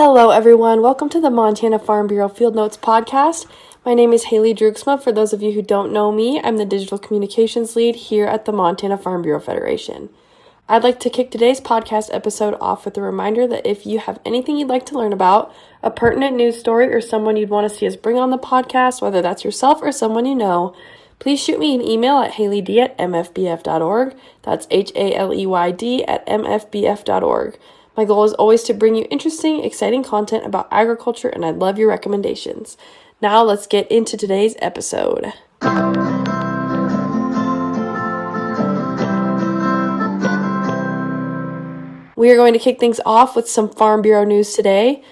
Hello everyone, welcome to the Montana Farm Bureau Field Notes podcast. My name is Haley Drugsma. For those of you who don't know me, I'm the digital communications lead here at the Montana Farm Bureau Federation. I'd like to kick today's podcast episode off with a reminder that if you have anything you'd like to learn about, a pertinent news story, or someone you'd want to see us bring on the podcast, whether that's yourself or someone you know, please shoot me an email at haleyd@mfbf.org. That's HALEYD@mfbf.org. My goal is always to bring you interesting, exciting content about agriculture, and I'd love your recommendations. Now let's get into today's episode. We are going to kick things off with some Farm Bureau news today.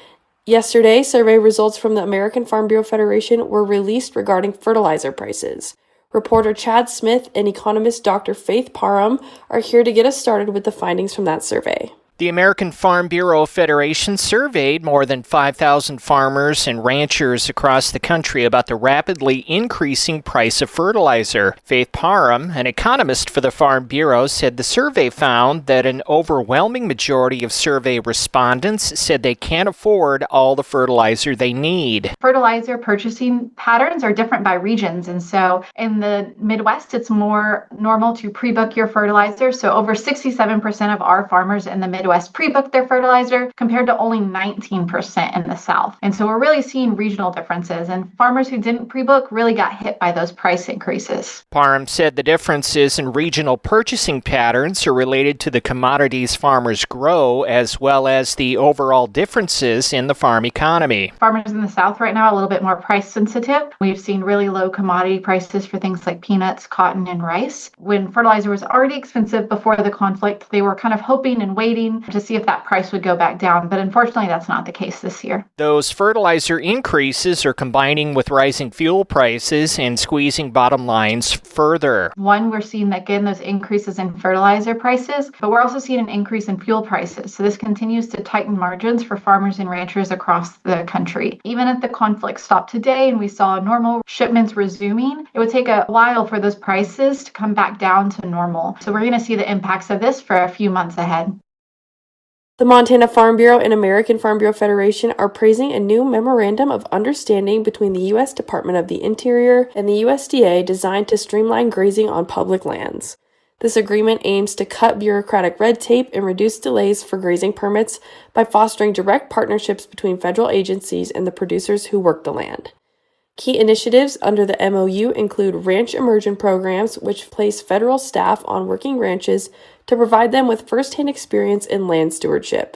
Yesterday, survey results from the American Farm Bureau Federation were released regarding fertilizer prices. Reporter Chad Smith and economist Dr. Faith Parham are here to get us started with the findings from that survey. The American Farm Bureau Federation surveyed more than 5,000 farmers and ranchers across the country about the rapidly increasing price of fertilizer. Faith Parham, an economist for the Farm Bureau, said the survey found that an overwhelming majority of survey respondents said they can't afford all the fertilizer they need. Fertilizer purchasing patterns are different by regions, and so in the Midwest, it's more normal to pre-book your fertilizer. So over 67% of our farmers in the Midwest pre-booked their fertilizer compared to only 19% in the South. And so we're really seeing regional differences, and farmers who didn't pre-book really got hit by those price increases. Parham said the differences in regional purchasing patterns are related to the commodities farmers grow, as well as the overall differences in the farm economy. Farmers in the South right now are a little bit more price sensitive. We've seen really low commodity prices for things like peanuts, cotton, and rice. When fertilizer was already expensive before the conflict, they were kind of hoping and waiting to see if that price would go back down, but unfortunately that's not the case this year. Those fertilizer increases are combining with rising fuel prices and squeezing bottom lines further. One, we're seeing again those increases in fertilizer prices, but we're also seeing an increase in fuel prices. So this continues to tighten margins for farmers and ranchers across the country. Even if the conflict stopped today and we saw normal shipments resuming, it would take a while for those prices to come back down to normal. So we're going to see the impacts of this for a few months ahead. The Montana Farm Bureau and American Farm Bureau Federation are praising a new memorandum of understanding between the U.S. Department of the Interior and the USDA designed to streamline grazing on public lands. This agreement aims to cut bureaucratic red tape and reduce delays for grazing permits by fostering direct partnerships between federal agencies and the producers who work the land. Key initiatives under the MOU include ranch immersion programs, which place federal staff on working ranches to provide them with first-hand experience in land stewardship,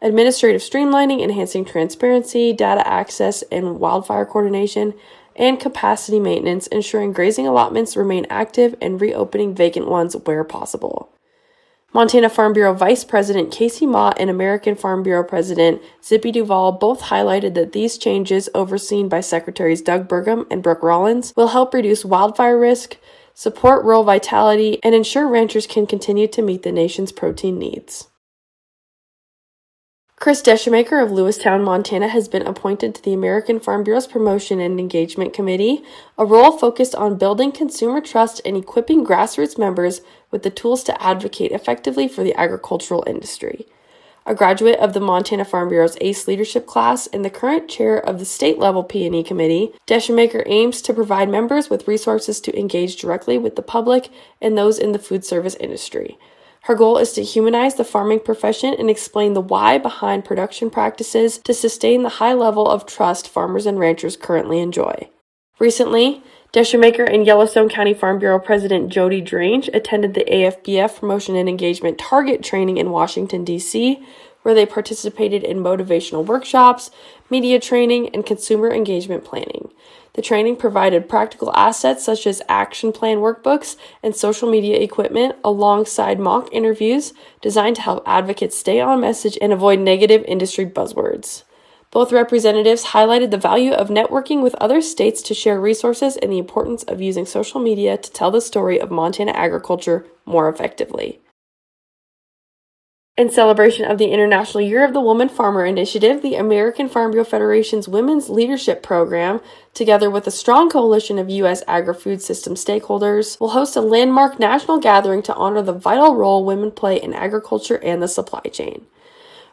administrative streamlining, enhancing transparency, data access, and wildfire coordination, and capacity maintenance, ensuring grazing allotments remain active and reopening vacant ones where possible. Montana Farm Bureau Vice President Casey Mott and American Farm Bureau President Zippy Duvall both highlighted that these changes, overseen by Secretaries Doug Burgum and Brooke Rollins, will help reduce wildfire risk, support rural vitality, and ensure ranchers can continue to meet the nation's protein needs. Chris Deschemaker of Lewistown, Montana, has been appointed to the American Farm Bureau's Promotion and Engagement Committee, a role focused on building consumer trust and equipping grassroots members with the tools to advocate effectively for the agricultural industry. A graduate of the Montana Farm Bureau's ACE leadership class and the current chair of the state-level P&E committee, Deschemaker aims to provide members with resources to engage directly with the public and those in the food service industry. Her goal is to humanize the farming profession and explain the why behind production practices to sustain the high level of trust farmers and ranchers currently enjoy. Recently, Deschemaker and Yellowstone County Farm Bureau President Jody Drange attended the AFBF Promotion and Engagement Target Training in Washington, D.C., where they participated in motivational workshops, media training, and consumer engagement planning. The training provided practical assets such as action plan workbooks and social media equipment alongside mock interviews designed to help advocates stay on message and avoid negative industry buzzwords. Both representatives highlighted the value of networking with other states to share resources and the importance of using social media to tell the story of Montana agriculture more effectively. In celebration of the International Year of the Woman Farmer Initiative, the American Farm Bureau Federation's Women's Leadership Program, together with a strong coalition of U.S. agri-food system stakeholders, will host a landmark national gathering to honor the vital role women play in agriculture and the supply chain.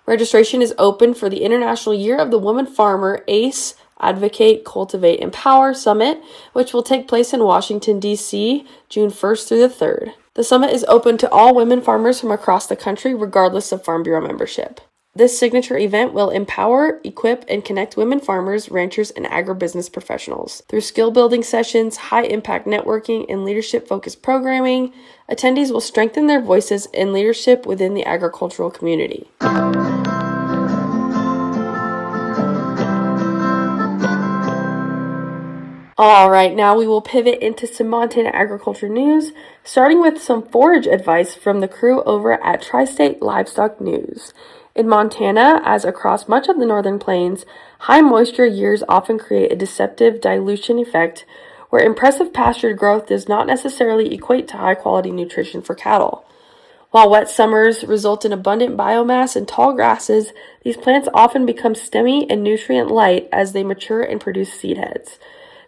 Registration is open for the International Year of the Woman Farmer ACE Advocate, Cultivate, Empower Summit, which will take place in Washington, D.C., June 1st through the 3rd. The summit is open to all women farmers from across the country, regardless of Farm Bureau membership. This signature event will empower, equip, and connect women farmers, ranchers, and agribusiness professionals. Through skill-building sessions, high-impact networking, and leadership-focused programming, attendees will strengthen their voices and leadership within the agricultural community. All right, now we will pivot into some Montana agriculture news, starting with some forage advice from the crew over at Tri-State Livestock News. In Montana, as across much of the northern plains, high moisture years often create a deceptive dilution effect where impressive pasture growth does not necessarily equate to high-quality nutrition for cattle. While wet summers result in abundant biomass and tall grasses, these plants often become stemmy and nutrient light as they mature and produce seed heads.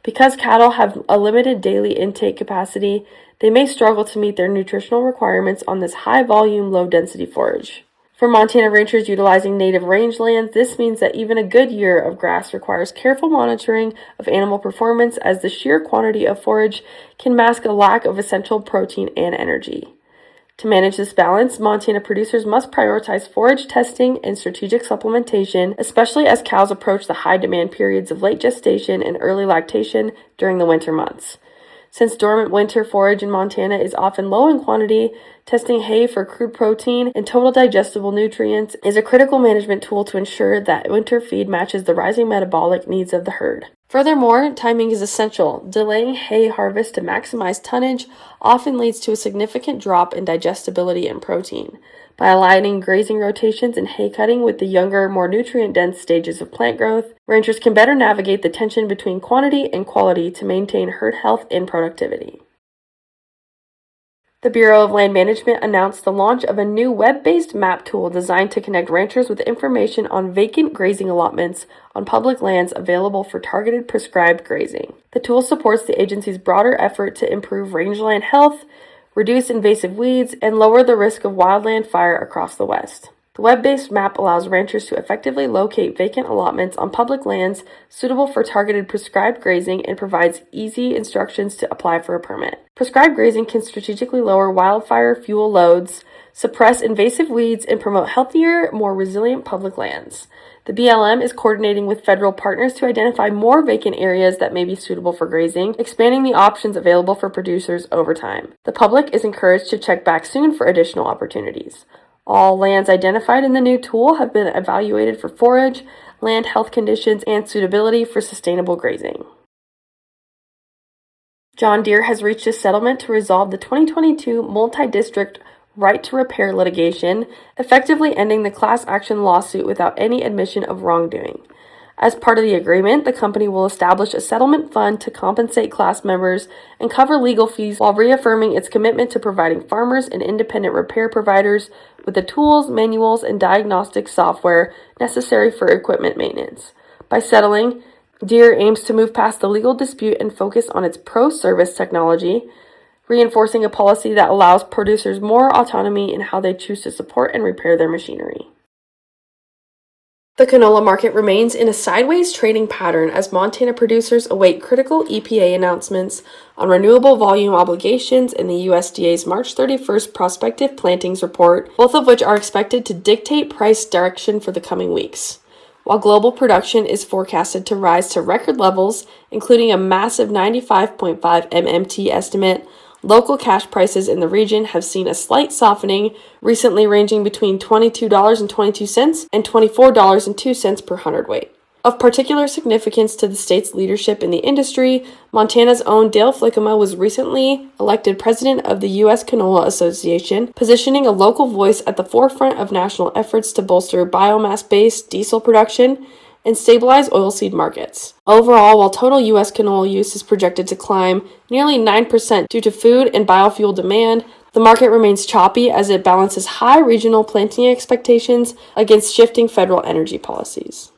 Because cattle have a limited daily intake capacity, they may struggle to meet their nutritional requirements on this high-volume, low-density forage. For Montana ranchers utilizing native rangelands, this means that even a good year of grass requires careful monitoring of animal performance, as the sheer quantity of forage can mask a lack of essential protein and energy. To manage this balance, Montana producers must prioritize forage testing and strategic supplementation, especially as cows approach the high demand periods of late gestation and early lactation during the winter months. Since dormant winter forage in Montana is often low in quantity, testing hay for crude protein and total digestible nutrients is a critical management tool to ensure that winter feed matches the rising metabolic needs of the herd. Furthermore, timing is essential. Delaying hay harvest to maximize tonnage often leads to a significant drop in digestibility and protein. By aligning grazing rotations and hay cutting with the younger, more nutrient-dense stages of plant growth, ranchers can better navigate the tension between quantity and quality to maintain herd health and productivity. The Bureau of Land Management announced the launch of a new web-based map tool designed to connect ranchers with information on vacant grazing allotments on public lands available for targeted prescribed grazing. The tool supports the agency's broader effort to improve rangeland health, reduce invasive weeds, and lower the risk of wildland fire across the West. The web-based map allows ranchers to effectively locate vacant allotments on public lands suitable for targeted prescribed grazing and provides easy instructions to apply for a permit. Prescribed grazing can strategically lower wildfire fuel loads, suppress invasive weeds, and promote healthier, more resilient public lands. The BLM is coordinating with federal partners to identify more vacant areas that may be suitable for grazing, expanding the options available for producers over time. The public is encouraged to check back soon for additional opportunities. All lands identified in the new tool have been evaluated for forage, land health conditions, and suitability for sustainable grazing. John Deere has reached a settlement to resolve the 2022 multi-district right to repair litigation, effectively ending the class action lawsuit without any admission of wrongdoing. As part of the agreement, the company will establish a settlement fund to compensate class members and cover legal fees while reaffirming its commitment to providing farmers and independent repair providers with the tools, manuals, and diagnostic software necessary for equipment maintenance. By settling, Deere aims to move past the legal dispute and focus on its pro-service technology, reinforcing a policy that allows producers more autonomy in how they choose to support and repair their machinery. The canola market remains in a sideways trading pattern as Montana producers await critical EPA announcements on renewable volume obligations in the USDA's March 31st prospective plantings report, both of which are expected to dictate price direction for the coming weeks. While global production is forecasted to rise to record levels, including a massive 95.5 MMT estimate, local cash prices in the region have seen a slight softening, recently ranging between $22.22 and $24.02 per hundredweight. Of particular significance to the state's leadership in the industry, Montana's own Dale Flickema was recently elected president of the U.S. Canola Association, positioning a local voice at the forefront of national efforts to bolster biomass-based diesel production and stabilize oilseed markets. Overall, while total U.S. canola use is projected to climb nearly 9% due to food and biofuel demand, the market remains choppy as it balances high regional planting expectations against shifting federal energy policies.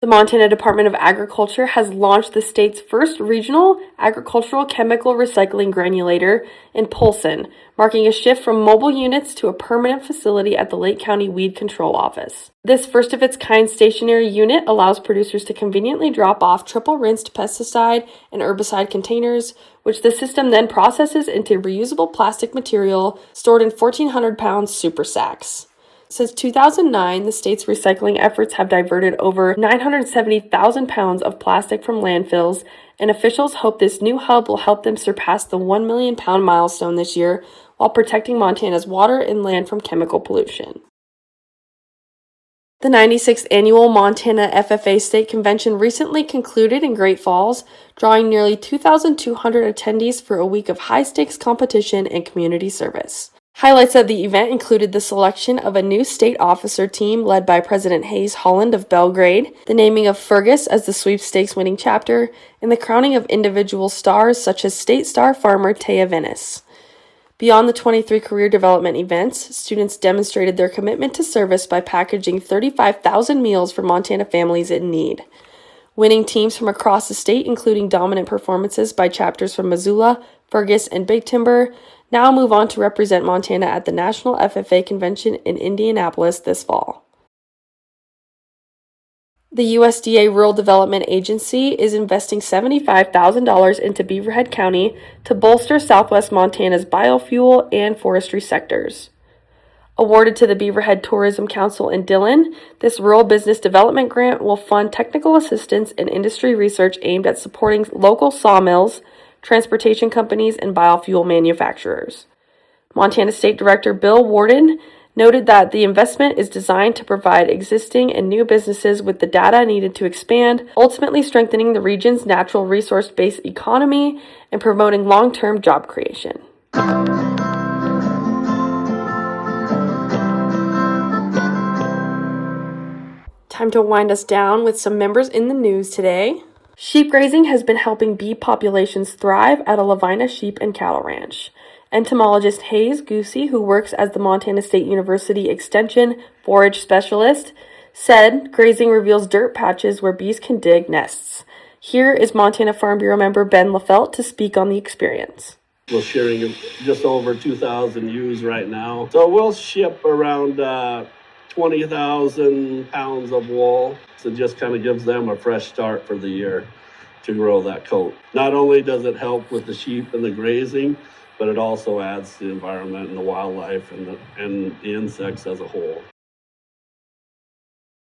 The Montana Department of Agriculture has launched the state's first regional agricultural chemical recycling granulator in Polson, marking a shift from mobile units to a permanent facility at the Lake County Weed Control Office. This first-of-its-kind stationary unit allows producers to conveniently drop off triple-rinsed pesticide and herbicide containers, which the system then processes into reusable plastic material stored in 1,400-pound super sacks. Since 2009, the state's recycling efforts have diverted over 970,000 pounds of plastic from landfills, and officials hope this new hub will help them surpass the 1 million pound milestone this year while protecting Montana's water and land from chemical pollution. The 96th annual Montana FFA State Convention recently concluded in Great Falls, drawing nearly 2,200 attendees for a week of high-stakes competition and community service. Highlights of the event included the selection of a new state officer team led by President Hayes Holland of Belgrade, the naming of Fergus as the sweepstakes winning chapter, and the crowning of individual stars such as state star farmer Taya Venice. Beyond the 23 career development events, students demonstrated their commitment to service by packaging 35,000 meals for Montana families in need. Winning teams from across the state, including dominant performances by chapters from Missoula, Fergus, and Big Timber, now move on to represent Montana at the National FFA Convention in Indianapolis this fall. The USDA Rural Development Agency is investing $75,000 into Beaverhead County to bolster southwest Montana's biofuel and forestry sectors. Awarded to the Beaverhead Tourism Council in Dillon, this rural business development grant will fund technical assistance and industry research aimed at supporting local sawmills, transportation companies, and biofuel manufacturers. Montana State Director Bill Warden noted that the investment is designed to provide existing and new businesses with the data needed to expand, ultimately strengthening the region's natural resource-based economy and promoting long-term job creation. Time to wind us down with some members in the news today. Sheep grazing has been helping bee populations thrive at a Lavina sheep and cattle ranch. Entomologist Hayes Goosey, who works as the Montana State University Extension forage specialist, said grazing reveals dirt patches where bees can dig nests. Here is Montana Farm Bureau member Ben Lafelt to speak on the experience. We're sharing just over 2,000 ewes right now. So we'll ship around 20,000 pounds of wool. So it just kind of gives them a fresh start for the year to grow that coat. Not only does it help with the sheep and the grazing, but it also adds to the environment and the wildlife and the insects as a whole.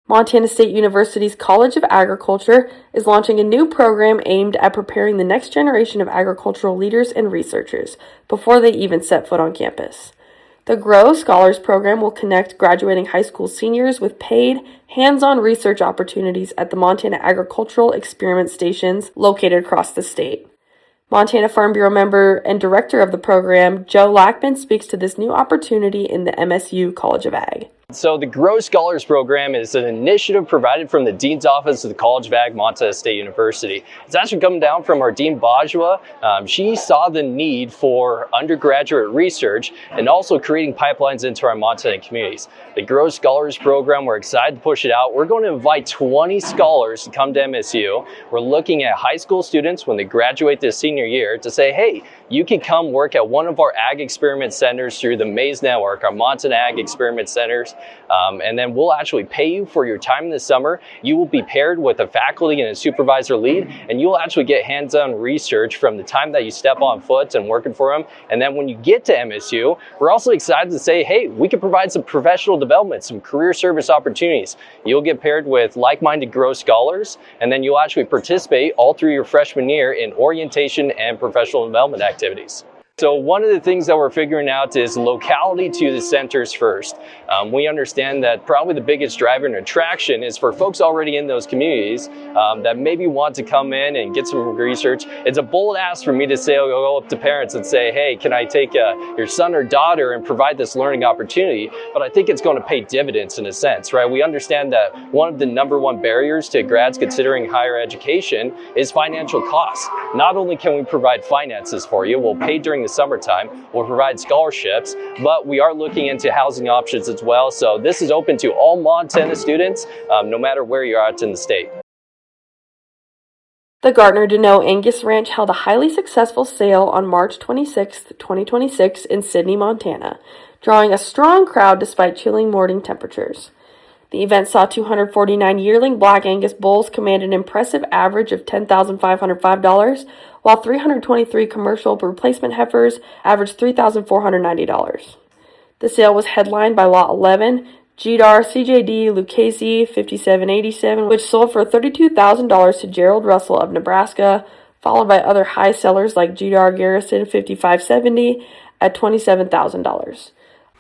Montana State University's College of Agriculture is launching a new program aimed at preparing the next generation of agricultural leaders and researchers before they even set foot on campus. The GROW Scholars Program will connect graduating high school seniors with paid, hands-on research opportunities at the Montana Agricultural Experiment Stations located across the state. Montana Farm Bureau member and director of the program, Joe Lackman, speaks to this new opportunity in the MSU College of Ag. So the GROW Scholars Program is an initiative provided from the Dean's Office of the College of Ag, Montana State University. It's actually coming down from our Dean Bajwa. She saw the need for undergraduate research and also creating pipelines into our Montana communities. The GROW Scholars Program, we're excited to push it out. We're going to invite 20 scholars to come to MSU. We're looking at high school students when they graduate this senior year to say, hey, you can come work at one of our Ag Experiment Centers through the MAZE Network, our Montana Ag Experiment Centers. And then we'll actually pay you for your time in the summer. You will be paired with a faculty and a supervisor lead, and you'll actually get hands-on research from the time that you step on foot and working for them. And then when you get to MSU, we're also excited to say, hey, we can provide some professional development, some career service opportunities. You'll get paired with like-minded GROW scholars, and then you'll actually participate all through your freshman year in orientation and professional development activities. So one of the things that we're figuring out is locality to the centers first. We understand that probably the biggest driver and attraction is for folks already in those communities that maybe want to come in and get some research. It's a bold ask for me to say, I'll go up to parents and say, hey, can I take your son or daughter and provide this learning opportunity? But I think it's going to pay dividends in a sense, right? We understand that one of the #1 barriers to grads considering higher education is financial costs. Not only can we provide finances for you, we'll pay during the summertime. We'll provide scholarships, but we are looking into housing options as well. So this is open to all Montana students, no matter where you're at in the state. The Gardner-Deneau Angus Ranch held a highly successful sale on March 26, 2026 in Sidney, Montana, drawing a strong crowd despite chilling morning temperatures. The event saw 249 yearling Black Angus bulls command an impressive average of $10,505, while 323 commercial replacement heifers averaged $3,490. The sale was headlined by Lot 11, GDAR CJD Lucchese 5787, which sold for $32,000 to Gerald Russell of Nebraska, followed by other high sellers like GDAR Garrison 5570 at $27,000.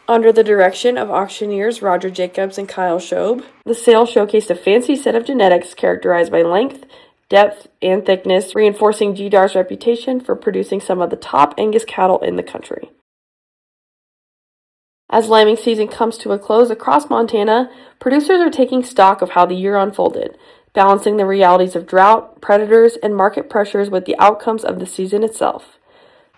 Under the direction of auctioneers Roger Jacobs and Kyle Shobe, the sale showcased a fancy set of genetics characterized by length, depth, and thickness, reinforcing GDAR's reputation for producing some of the top Angus cattle in the country. As lambing season comes to a close across Montana, producers are taking stock of how the year unfolded, balancing the realities of drought, predators, and market pressures with the outcomes of the season itself.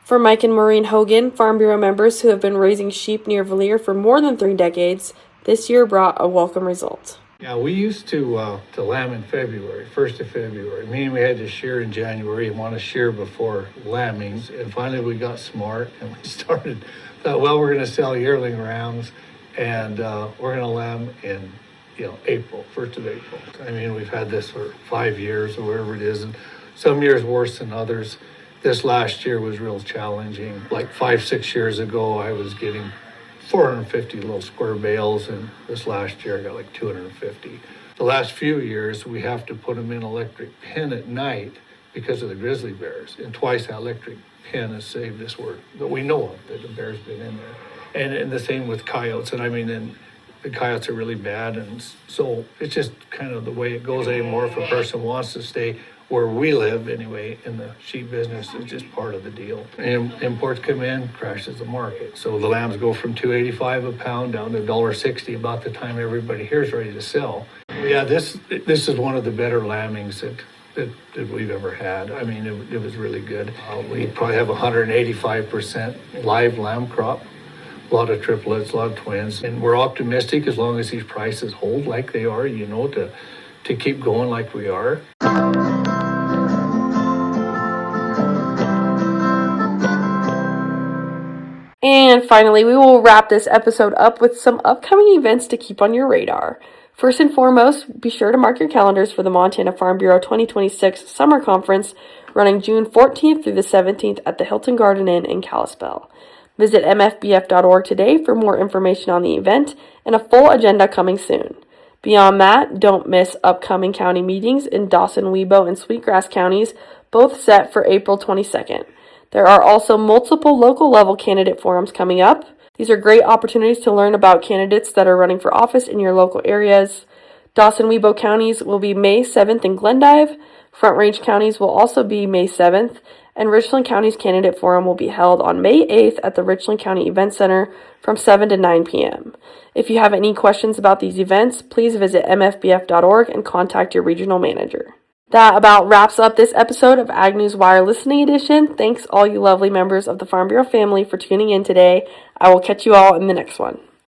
For Mike and Maureen Hogan, Farm Bureau members who have been raising sheep near Valier for more than 3 decades, this year brought a welcome result. Yeah, we used to lamb in February, 1st of February, meaning we had to shear in January and want to shear before lambings. And finally we got smart and we started, thought, well, we're going to sell yearling rams and we're going to lamb in, April, 1st of April. I mean, we've had this for 5 years or whatever it is, and some years worse than others. This last year was real challenging. Like 5-6 years ago, I was getting 450 little square bales, and this last year I got like 250. The last few years, we have to put them in electric pen at night because of the grizzly bears, and twice that electric pen has saved us work that we know of, that the bear's been in there. And the same with coyotes, and I mean, and the coyotes are really bad, and so it's just kind of the way it goes anymore. If a person wants to stay where we live anyway in the sheep business, it's just part of the deal. And imports come in, crashes the market. So the lambs go from $2.85 a pound down to $1.60 about the time everybody here is ready to sell. Yeah, this is one of the better lambings that we've ever had. I mean, it was really good. We probably have 185% live lamb crop, a lot of triplets, a lot of twins, and we're optimistic as long as these prices hold like they are, to keep going like we are. And finally, we will wrap this episode up with some upcoming events to keep on your radar. First and foremost, be sure to mark your calendars for the Montana Farm Bureau 2026 Summer Conference running June 14th through the 17th at the Hilton Garden Inn in Kalispell. Visit mfbf.org today for more information on the event and a full agenda coming soon. Beyond that, don't miss upcoming county meetings in Dawson, Webo, and Sweetgrass counties, both set for April 22nd. There are also multiple local level candidate forums coming up. These are great opportunities to learn about candidates that are running for office in your local areas. Dawson-Webo counties will be May 7th in Glendive. Front Range counties will also be May 7th. And Richland County's candidate forum will be held on May 8th at the Richland County Event Center from 7 to 9 p.m. If you have any questions about these events, please visit mfbf.org and contact your regional manager. That about wraps up this episode of AgNewsWire Listening Edition. Thanks all you lovely members of the Farm Bureau family for tuning in today. I will catch you all in the next one.